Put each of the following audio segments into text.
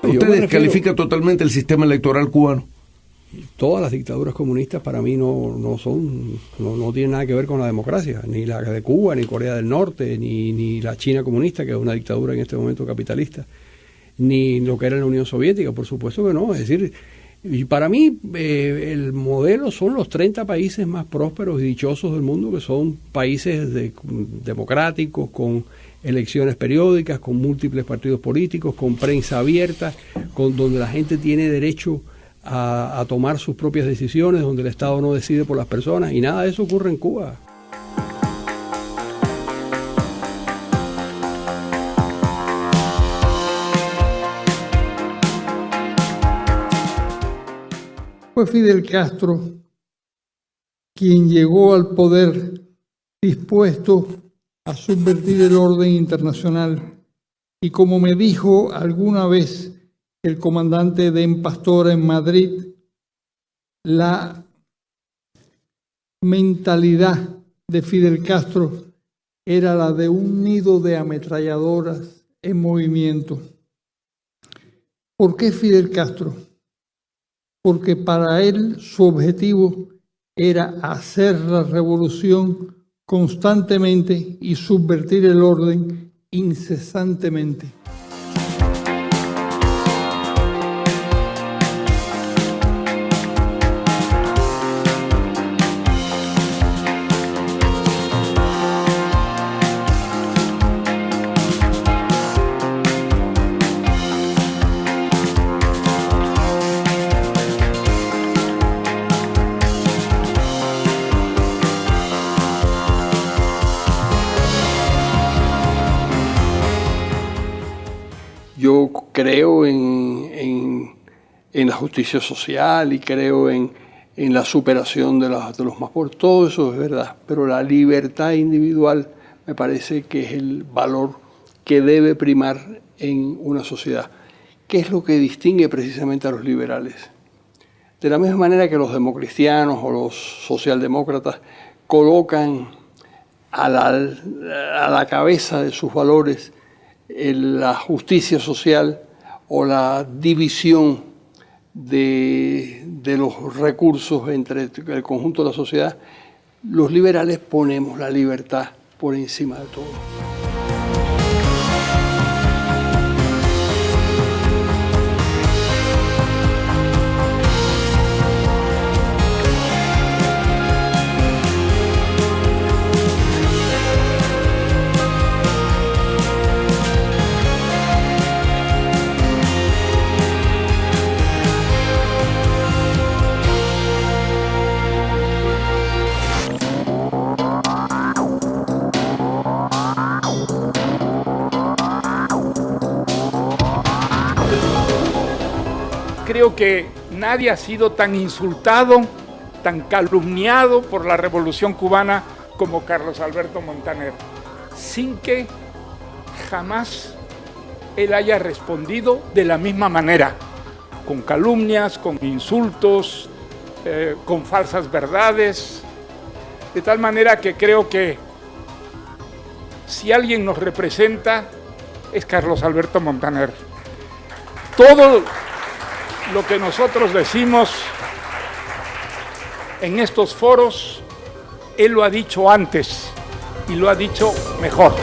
¿Usted descalifica totalmente el sistema electoral cubano? Todas las dictaduras comunistas para mí no tienen nada que ver con la democracia, ni la de Cuba, ni Corea del Norte, ni la China comunista, que es una dictadura en este momento capitalista, ni lo que era la Unión Soviética, por supuesto que no. Es decir, y para mí el modelo son los 30 países más prósperos y dichosos del mundo, que son países democráticos, con elecciones periódicas, con múltiples partidos políticos, con prensa abierta, donde la gente tiene derecho a tomar sus propias decisiones, donde el Estado no decide por las personas, y nada de eso ocurre en Cuba. Fue Fidel Castro quien llegó al poder dispuesto a subvertir el orden internacional, y como me dijo alguna vez el comandante Den Pastora en Madrid, la mentalidad de Fidel Castro era la de un nido de ametralladoras en movimiento. ¿Por qué Fidel Castro? Porque para él su objetivo era hacer la revolución constantemente y subvertir el orden incesantemente. Yo creo en la justicia social y creo en la superación de los más pobres. Todo eso es verdad, pero la libertad individual me parece que es el valor que debe primar en una sociedad. ¿Qué es lo que distingue precisamente a los liberales? De la misma manera que los democristianos o los socialdemócratas colocan a la cabeza de sus valores la justicia social o la división de los recursos entre el conjunto de la sociedad, los liberales ponemos la libertad por encima de todo. Creo que nadie ha sido tan insultado, tan calumniado por la Revolución Cubana como Carlos Alberto Montaner, sin que jamás él haya respondido de la misma manera, con calumnias, con insultos, con falsas verdades, de tal manera que creo que si alguien nos representa es Carlos Alberto Montaner. Todo lo que nosotros decimos en estos foros, él lo ha dicho antes y lo ha dicho mejor.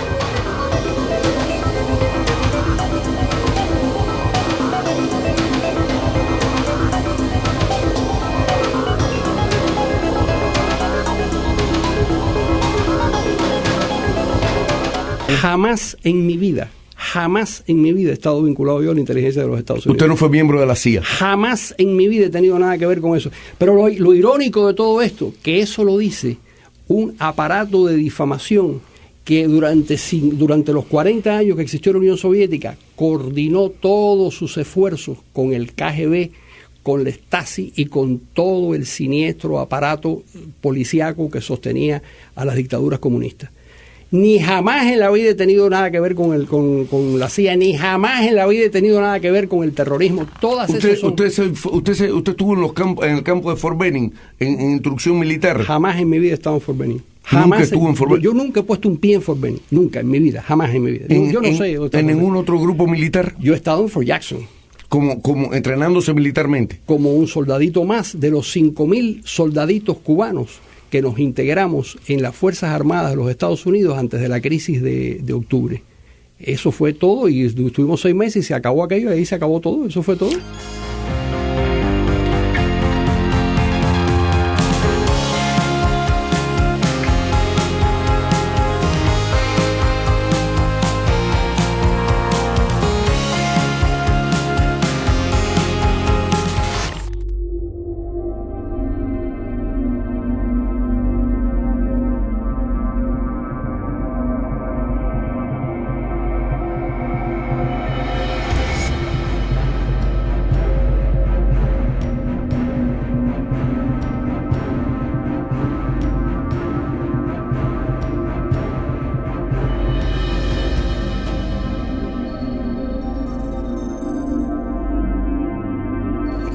Jamás en mi vida he estado vinculado yo a la inteligencia de los Estados Unidos. Usted no fue miembro de la CIA. Jamás en mi vida he tenido nada que ver con eso. Pero lo irónico de todo esto, que eso lo dice un aparato de difamación que durante los 40 años que existió la Unión Soviética coordinó todos sus esfuerzos con el KGB, con la Stasi y con todo el siniestro aparato policíaco que sostenía a las dictaduras comunistas. Ni jamás en la vida he tenido nada que ver con la CIA, ni jamás en la vida he tenido nada que ver con el terrorismo. Todas esas son... Usted estuvo en el campo de Fort Benning, en instrucción militar. Jamás en mi vida he estado en Fort Benning. Jamás estuvo en Fort Benning. Yo nunca he puesto un pie en Fort Benning, nunca en mi vida, jamás en mi vida. Yo no sé. ¿En ningún otro grupo militar? Yo he estado en Fort Jackson. Como entrenándose militarmente. Como un soldadito más de los 5.000 soldaditos cubanos que nos integramos en las Fuerzas Armadas de los Estados Unidos antes de la crisis de octubre. Eso fue todo y estuvimos 6 meses y se acabó aquello, ahí se acabó todo, eso fue todo.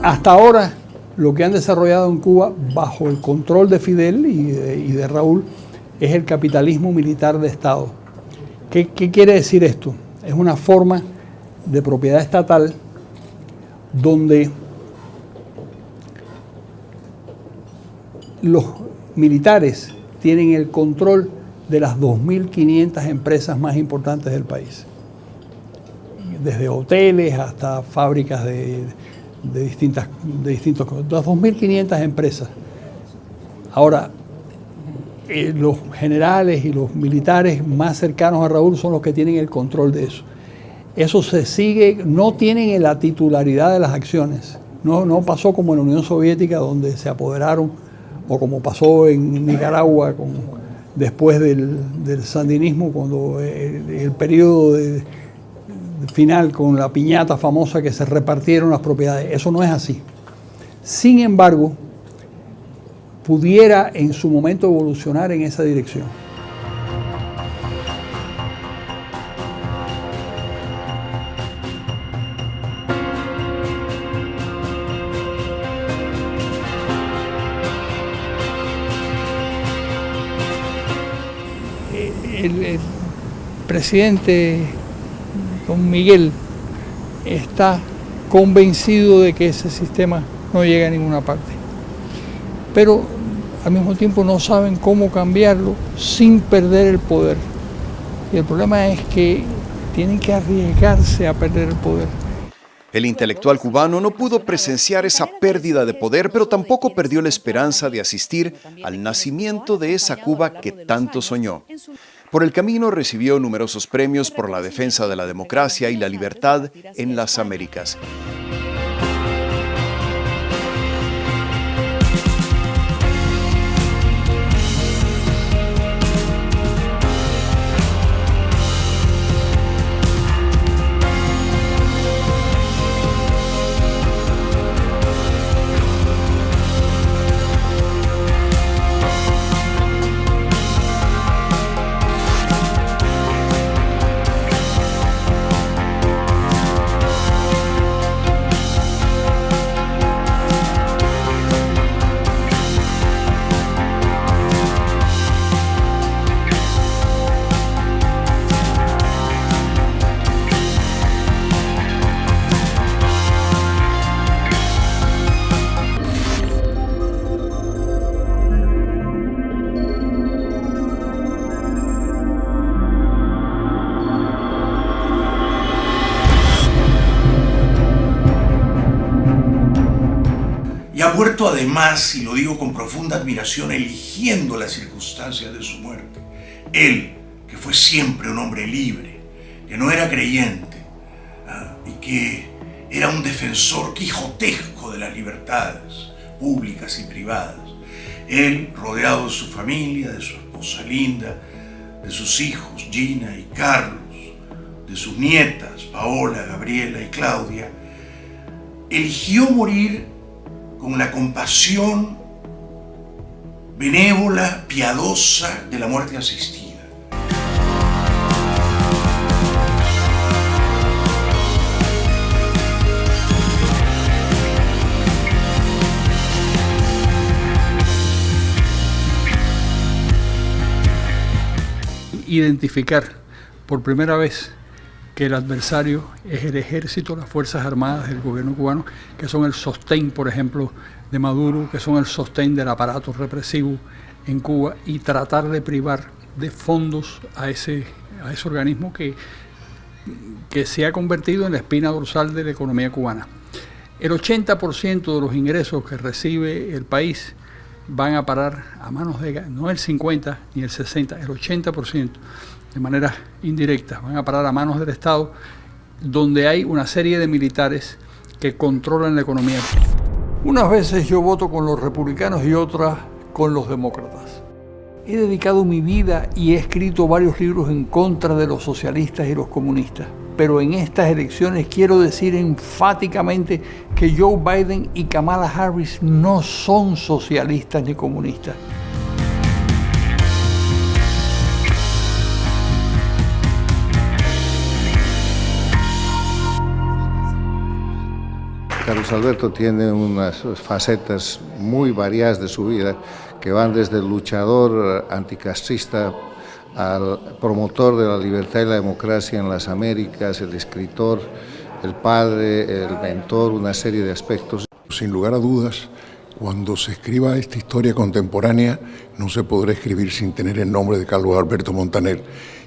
Hasta ahora, lo que han desarrollado en Cuba, bajo el control de Fidel y de Raúl, es el capitalismo militar de Estado. ¿Qué quiere decir esto? Es una forma de propiedad estatal donde los militares tienen el control de las 2.500 empresas más importantes del país. Desde hoteles hasta fábricas de distintos, las 2.500 empresas. Ahora, los generales y los militares más cercanos a Raúl son los que tienen el control de eso. Eso se sigue, no tienen la titularidad de las acciones. No pasó como en la Unión Soviética, donde se apoderaron, o como pasó en Nicaragua después del sandinismo, cuando el periodo final con la piñata famosa que se repartieron las propiedades. Eso no es así. Sin embargo, pudiera en su momento evolucionar en esa dirección. El presidente don Miguel está convencido de que ese sistema no llega a ninguna parte. Pero al mismo tiempo no saben cómo cambiarlo sin perder el poder. Y el problema es que tienen que arriesgarse a perder el poder. El intelectual cubano no pudo presenciar esa pérdida de poder, pero tampoco perdió la esperanza de asistir al nacimiento de esa Cuba que tanto soñó. Por el camino recibió numerosos premios por la defensa de la democracia y la libertad en las Américas. Muerto además, y lo digo con profunda admiración, eligiendo las circunstancias de su muerte. Él, que fue siempre un hombre libre, que no era creyente, y que era un defensor quijotesco de las libertades públicas y privadas. Él, rodeado de su familia, de su esposa Linda, de sus hijos Gina y Carlos, de sus nietas Paola, Gabriela y Claudia, eligió morir con la compasión benévola, piadosa de la muerte asistida. Identificar por primera vez que el adversario es el ejército, las Fuerzas Armadas del gobierno cubano, que son el sostén, por ejemplo, de Maduro, que son el sostén del aparato represivo en Cuba, y tratar de privar de fondos a ese organismo que se ha convertido en la espina dorsal de la economía cubana. El 80% de los ingresos que recibe el país van a parar a manos de, no el 50 ni el 60, el 80%, de manera indirecta, van a parar a manos del Estado, donde hay una serie de militares que controlan la economía. Unas veces yo voto con los republicanos y otras con los demócratas. He dedicado mi vida y he escrito varios libros en contra de los socialistas y los comunistas. Pero en estas elecciones quiero decir enfáticamente que Joe Biden y Kamala Harris no son socialistas ni comunistas. Carlos Alberto tiene unas facetas muy variadas de su vida, que van desde el luchador anticastrista al promotor de la libertad y la democracia en las Américas, el escritor, el padre, el mentor, una serie de aspectos. Sin lugar a dudas, cuando se escriba esta historia contemporánea, no se podrá escribir sin tener el nombre de Carlos Alberto Montaner,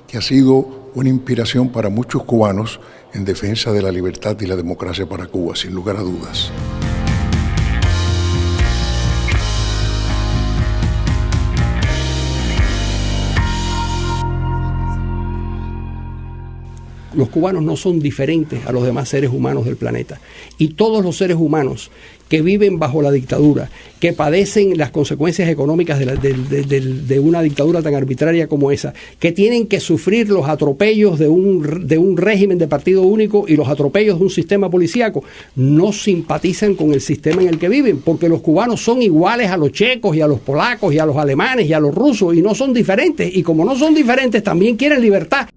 que ha sido una inspiración para muchos cubanos en defensa de la libertad y la democracia para Cuba, sin lugar a dudas. Los cubanos no son diferentes a los demás seres humanos del planeta. Y todos los seres humanos que viven bajo la dictadura, que padecen las consecuencias económicas de una dictadura tan arbitraria como esa, que tienen que sufrir los atropellos de un régimen de partido único y los atropellos de un sistema policíaco, no simpatizan con el sistema en el que viven, porque los cubanos son iguales a los checos y a los polacos y a los alemanes y a los rusos, y no son diferentes. Y como no son diferentes, también quieren libertad.